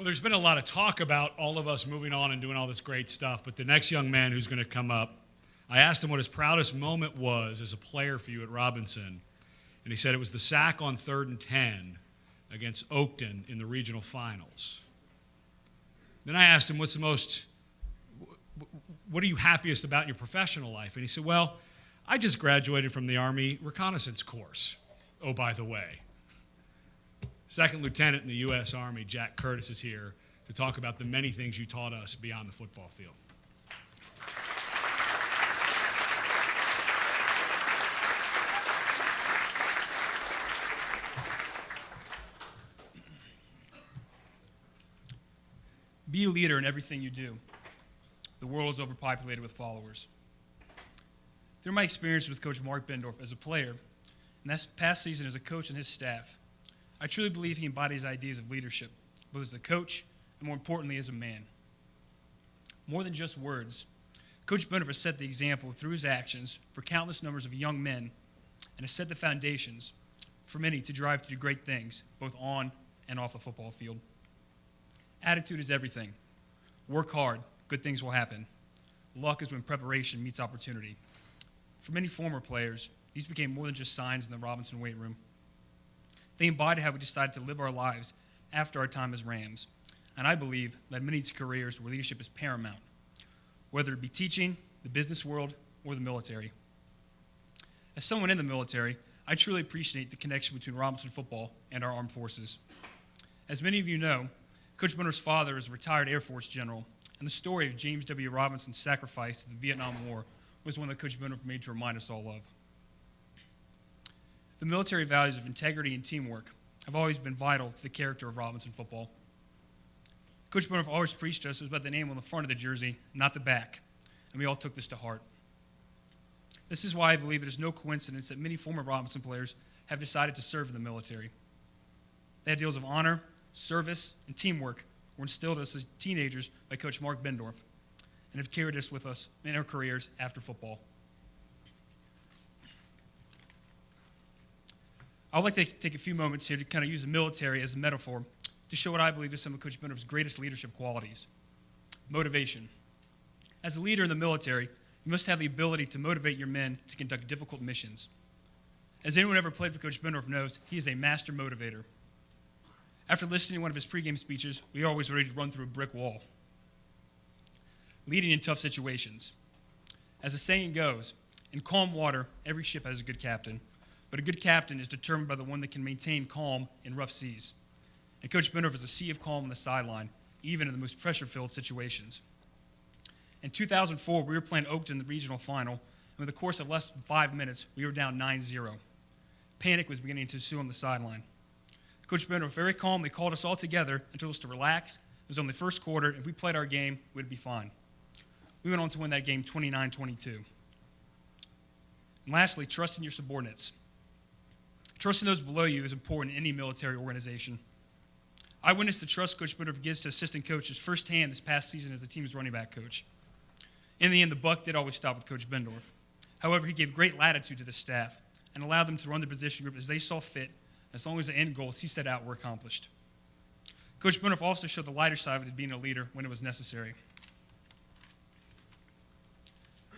Well, there's been a lot of talk about all of us moving on and doing all this great stuff, but the next young man who's going to come up, I asked him what his proudest moment was as a player for you at Robinson, and he said it was the sack on 3rd and 10 against Oakton in the regional finals. Then I asked him, what are you happiest about in your professional life? And he said, well, I just graduated from the Army reconnaissance course. Oh, by the way. Second Lieutenant in the U.S. Army, Jack Curtis, is here to talk about the many things you taught us beyond the football field. Be a leader in everything you do. The world is overpopulated with followers. Through my experience with Coach Mark Bendorf as a player, and that past season as a coach and his staff, I truly believe he embodies ideas of leadership, both as a coach and more importantly as a man. More than just words, Coach Bendorf has set the example through his actions for countless numbers of young men and has set the foundations for many to drive to do great things, both on and off the football field. Attitude is everything. Work hard, good things will happen. Luck is when preparation meets opportunity. For many former players, these became more than just signs in the Robinson weight room. They embody how we decided to live our lives after our time as Rams, and I believe led many to careers where leadership is paramount, whether it be teaching, the business world, or the military. As someone in the military, I truly appreciate the connection between Robinson football and our armed forces. As many of you know, Coach Bendorf's father is a retired Air Force general, and the story of James W. Robinson's sacrifice to the Vietnam War was one that Coach Bendorf made to remind us all of. The military values of integrity and teamwork have always been vital to the character of Robinson football. Coach Bendorf always preached to us about the name on the front of the jersey, not the back, and we all took this to heart. This is why I believe it is no coincidence that many former Robinson players have decided to serve in the military. The ideals of honor, service, and teamwork were instilled in us as teenagers by Coach Mark Bendorf and have carried us with us in our careers after football. I would like to take a few moments here to kind of use the military as a metaphor to show what I believe is some of Coach Bendorf's greatest leadership qualities. Motivation. As a leader in the military, you must have the ability to motivate your men to conduct difficult missions. As anyone who ever played for Coach Bendorf knows, he is a master motivator. After listening to one of his pregame speeches, we are always ready to run through a brick wall. Leading in tough situations. As the saying goes, in calm water, every ship has a good captain. But a good captain is determined by the one that can maintain calm in rough seas. And Coach Bendorf is a sea of calm on the sideline, even in the most pressure-filled situations. In 2004, we were playing Oakton in the regional final, and in the course of less than 5 minutes, we were down 9-0. Panic was beginning to ensue on the sideline. Coach Bendorf very calmly called us all together and told us to relax. It was only the first quarter. If we played our game, we'd be fine. We went on to win that game 29-22. And lastly, trust in your subordinates. Trusting those below you is important in any military organization. I witnessed the trust Coach Bendorf gives to assistant coaches firsthand this past season as the team's running back coach. In the end, the buck did always stop with Coach Bendorf. However, he gave great latitude to the staff and allowed them to run the position group as they saw fit, as long as the end goals he set out were accomplished. Coach Bendorf also showed the lighter side of it being a leader when it was necessary.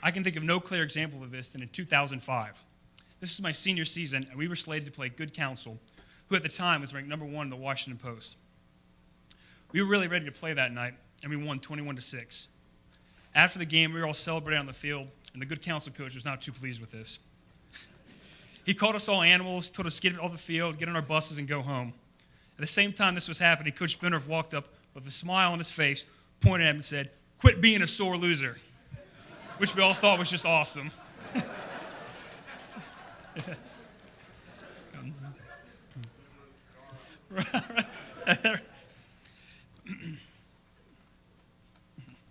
I can think of no clearer example of this than in 2005. This was my senior season, and we were slated to play Good Counsel, who at the time was ranked number 1 in the Washington Post. We were really ready to play that night, and we won 21-6. After the game, we were all celebrating on the field, and the Good Counsel coach was not too pleased with this. He called us all animals, told us to get off the field, get on our buses, and go home. At the same time this was happening, Coach Bendorf walked up with a smile on his face, pointed at him and said, "Quit being a sore loser," which we all thought was just awesome.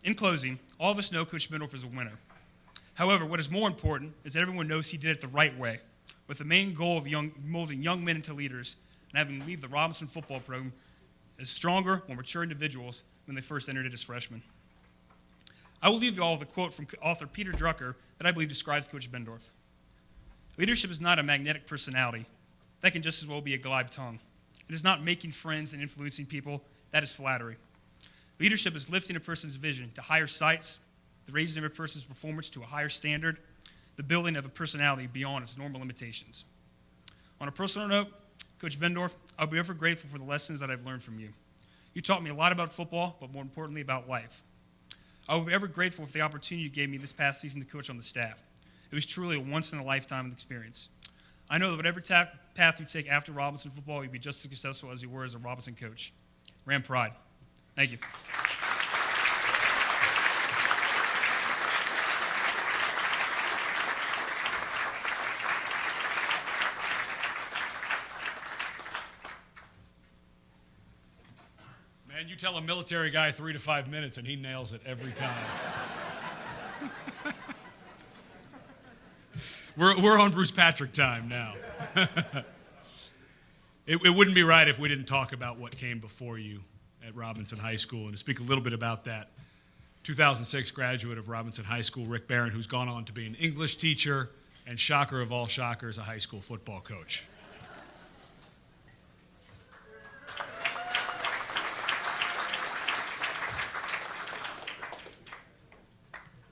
In closing, all of us know Coach Bendorf is a winner. However, what is more important is that everyone knows he did it the right way, with the main goal of molding young men into leaders and having them leave the Robinson football program as stronger, more mature individuals when they first entered it as freshmen. I will leave you all with a quote from author Peter Drucker that I believe describes Coach Bendorf. Leadership is not a magnetic personality. That can just as well be a glib tongue. It is not making friends and influencing people. That is flattery. Leadership is lifting a person's vision to higher heights, the raising of a person's performance to a higher standard, the building of a personality beyond its normal limitations. On a personal note, Coach Bendorf, I'll be ever grateful for the lessons that I've learned from you. You taught me a lot about football, but more importantly about life. I will be ever grateful for the opportunity you gave me this past season to coach on the staff. It was truly a once-in-a-lifetime experience. I know that whatever path you take after Robinson football, you'll be just as successful as you were as a Robinson coach. Ram Pride. Thank you. Man, you tell a military guy 3 to 5 minutes and he nails it every time. We're on Bruce Patrick time now. It wouldn't be right if we didn't talk about what came before you at Robinson High School, and to speak a little bit about that. 2006 graduate of Robinson High School, Rick Barron, who's gone on to be an English teacher and, shocker of all shockers, a high school football coach.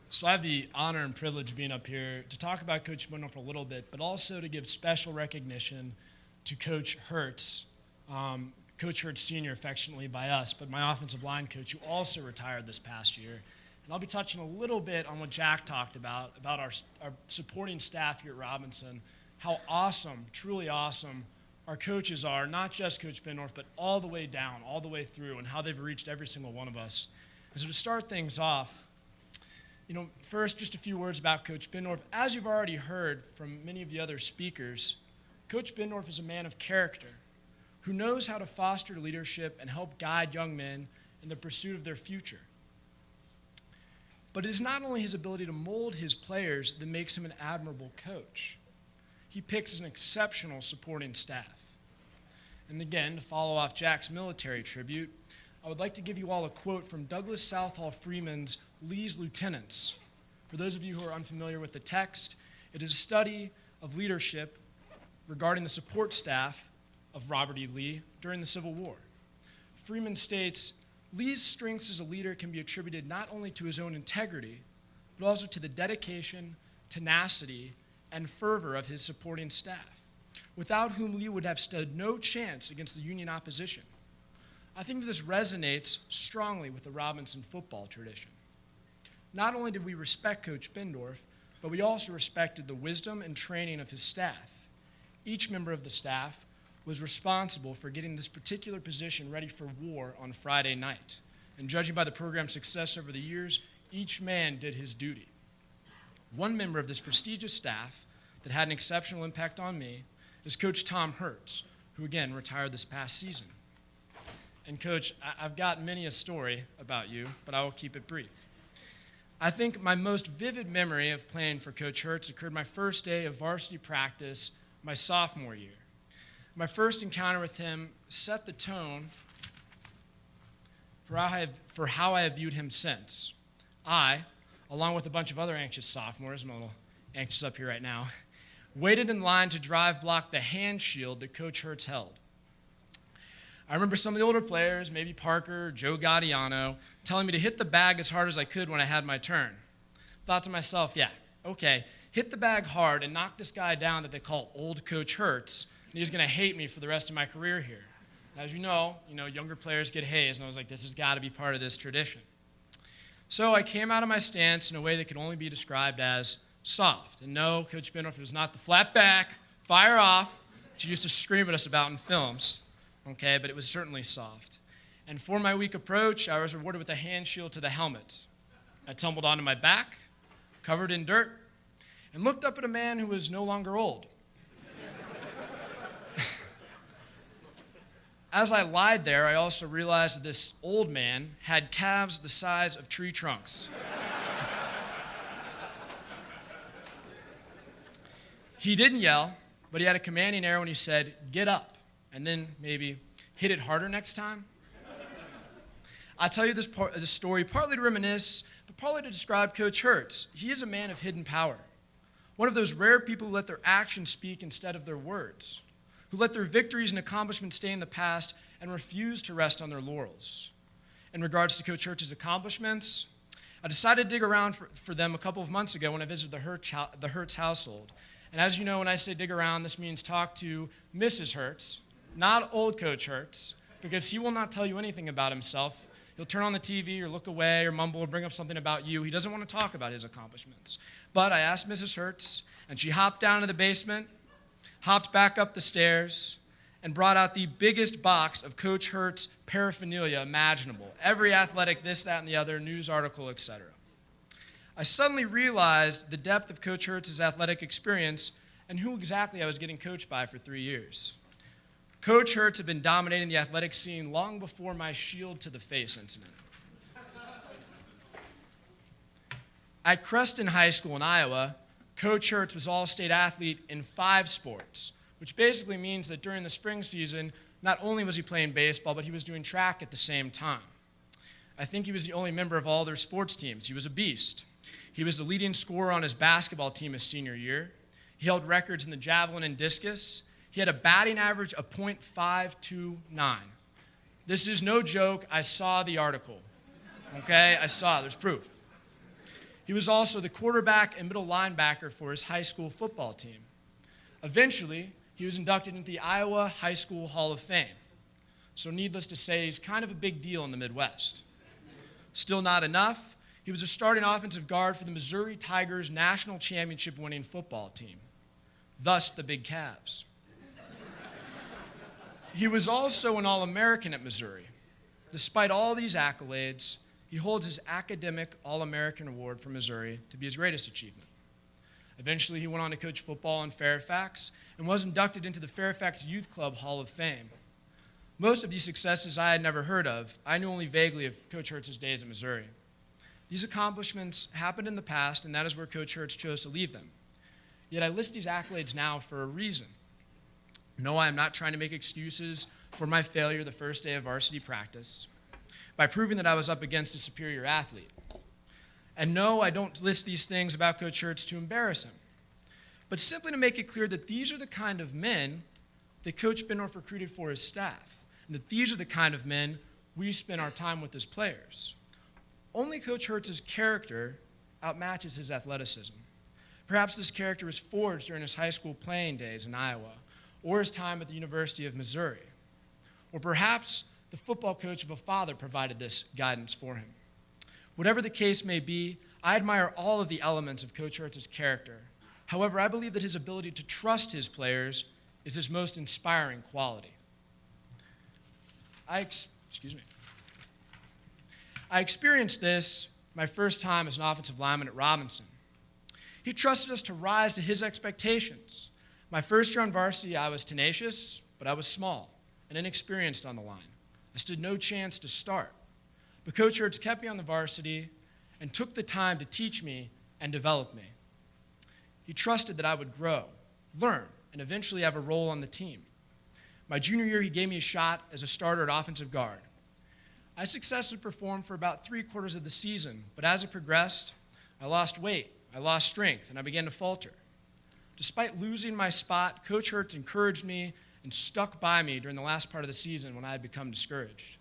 So I have the honor and privilege of being up here to talk about Coach Bendorf for a little bit, but also to give special recognition to Coach Hertz, Coach Hertz Sr. affectionately by us, but my offensive line coach who also retired this past year. And I'll be touching a little bit on what Jack talked about our supporting staff here at Robinson, how awesome, truly awesome our coaches are, not just Coach Bendorf, but all the way down, all the way through, and how they've reached every single one of us. And so to start things off, first, just a few words about Coach Bendorf. As you've already heard from many of the other speakers, Coach Bendorf is a man of character who knows how to foster leadership and help guide young men in the pursuit of their future. But it is not only his ability to mold his players that makes him an admirable coach. He picks an exceptional supporting staff. And again, to follow off Jack's military tribute, I would like to give you all a quote from Douglas Southall Freeman's Lee's Lieutenants. For those of you who are unfamiliar with the text, it is a study of leadership regarding the support staff of Robert E. Lee during the Civil War. Freeman states, Lee's strengths as a leader can be attributed not only to his own integrity, but also to the dedication, tenacity, and fervor of his supporting staff, without whom Lee would have stood no chance against the Union opposition. I think that this resonates strongly with the Robinson football tradition. Not only did we respect Coach Bendorf, but we also respected the wisdom and training of his staff. Each member of the staff was responsible for getting this particular position ready for war on Friday night. And judging by the program's success over the years, each man did his duty. One member of this prestigious staff that had an exceptional impact on me is Coach Tom Hertz, who again retired this past season. And Coach, I've got many a story about you, but I will keep it brief. I think my most vivid memory of playing for Coach Hertz occurred my first day of varsity practice my sophomore year. My first encounter with him set the tone for how I have viewed him since. I, along with a bunch of other anxious sophomores, I'm a little anxious up here right now, waited in line to drive block the hand shield that Coach Hertz held. I remember some of the older players, maybe Parker, Joe Gaudiano, telling me to hit the bag as hard as I could when I had my turn. Thought to myself, yeah, okay, hit the bag hard and knock this guy down that they call Old Coach Hertz, and he's going to hate me for the rest of my career here. As you know, younger players get hazed, and I was like, this has got to be part of this tradition. So I came out of my stance in a way that could only be described as soft. And no, Coach Bendorf, was not the flat back, fire off, that you used to scream at us about in films, okay, but it was certainly soft. And for my weak approach, I was rewarded with a hand shield to the helmet. I tumbled onto my back, covered in dirt, and looked up at a man who was no longer old. As I lied there, I also realized that this old man had calves the size of tree trunks. He didn't yell, but he had a commanding air when he said, "Get up," and then maybe hit it harder next time. I tell you this story partly to reminisce, but partly to describe Coach Hertz. He is a man of hidden power, one of those rare people who let their actions speak instead of their words, who let their victories and accomplishments stay in the past and refuse to rest on their laurels. In regards to Coach Hertz's accomplishments, I decided to dig around for them a couple of months ago when I visited the Hertz household. And as you know, when I say dig around, this means talk to Mrs. Hertz, not old Coach Hertz, because he will not tell you anything about himself. He'll turn on the TV or look away or mumble or bring up something about you. He doesn't want to talk about his accomplishments. But I asked Mrs. Hertz, and she hopped down to the basement, hopped back up the stairs, and brought out the biggest box of Coach Hertz paraphernalia imaginable. Every athletic, this, that, and the other, news article, etc. I suddenly realized the depth of Coach Hertz's athletic experience and who exactly I was getting coached by for 3 years. Coach Hertz had been dominating the athletic scene long before my shield to the face incident. At Creston High School in Iowa, Coach Hertz was all-state athlete in 5 sports, which basically means that during the spring season, not only was he playing baseball, but he was doing track at the same time. I think he was the only member of all their sports teams. He was a beast. He was the leading scorer on his basketball team his senior year. He held records in the javelin and discus. He had a batting average of .529. This is no joke. I saw the article. Okay? I saw it. There's proof. He was also the quarterback and middle linebacker for his high school football team. Eventually, he was inducted into the Iowa High School Hall of Fame. So needless to say, he's kind of a big deal in the Midwest. Still not enough, he was a starting offensive guard for the Missouri Tigers national championship winning football team. Thus, the Big Cavs. He was also an All-American at Missouri. Despite all these accolades, he holds his academic All-American award for Missouri to be his greatest achievement. Eventually, he went on to coach football in Fairfax and was inducted into the Fairfax Youth Club Hall of Fame. Most of these successes I had never heard of. I knew only vaguely of Coach Hertz's days at Missouri. These accomplishments happened in the past, and that is where Coach Hertz chose to leave them. Yet I list these accolades now for a reason. No, I am not trying to make excuses for my failure the first day of varsity practice by proving that I was up against a superior athlete. And no, I don't list these things about Coach Hertz to embarrass him, but simply to make it clear that these are the kind of men that Coach Bendorf recruited for his staff, and that these are the kind of men we spend our time with as players. Only Coach Hertz's character outmatches his athleticism. Perhaps this character was forged during his high school playing days in Iowa, or his time at the University of Missouri. Or perhaps the football coach of a father provided this guidance for him. Whatever the case may be, I admire all of the elements of Coach Hertz's character. However, I believe that his ability to trust his players is his most inspiring quality. I experienced this my first time as an offensive lineman at Robinson. He trusted us to rise to his expectations. My first year on varsity, I was tenacious, but I was small and inexperienced on the line. I stood no chance to start. But Coach Hertz kept me on the varsity and took the time to teach me and develop me. He trusted that I would grow, learn, and eventually have a role on the team. My junior year, he gave me a shot as a starter at offensive guard. I successfully performed for about 3/4 of the season, but as it progressed, I lost weight, I lost strength, and I began to falter. Despite losing my spot, Coach Hertz encouraged me and stuck by me during the last part of the season when I had become discouraged.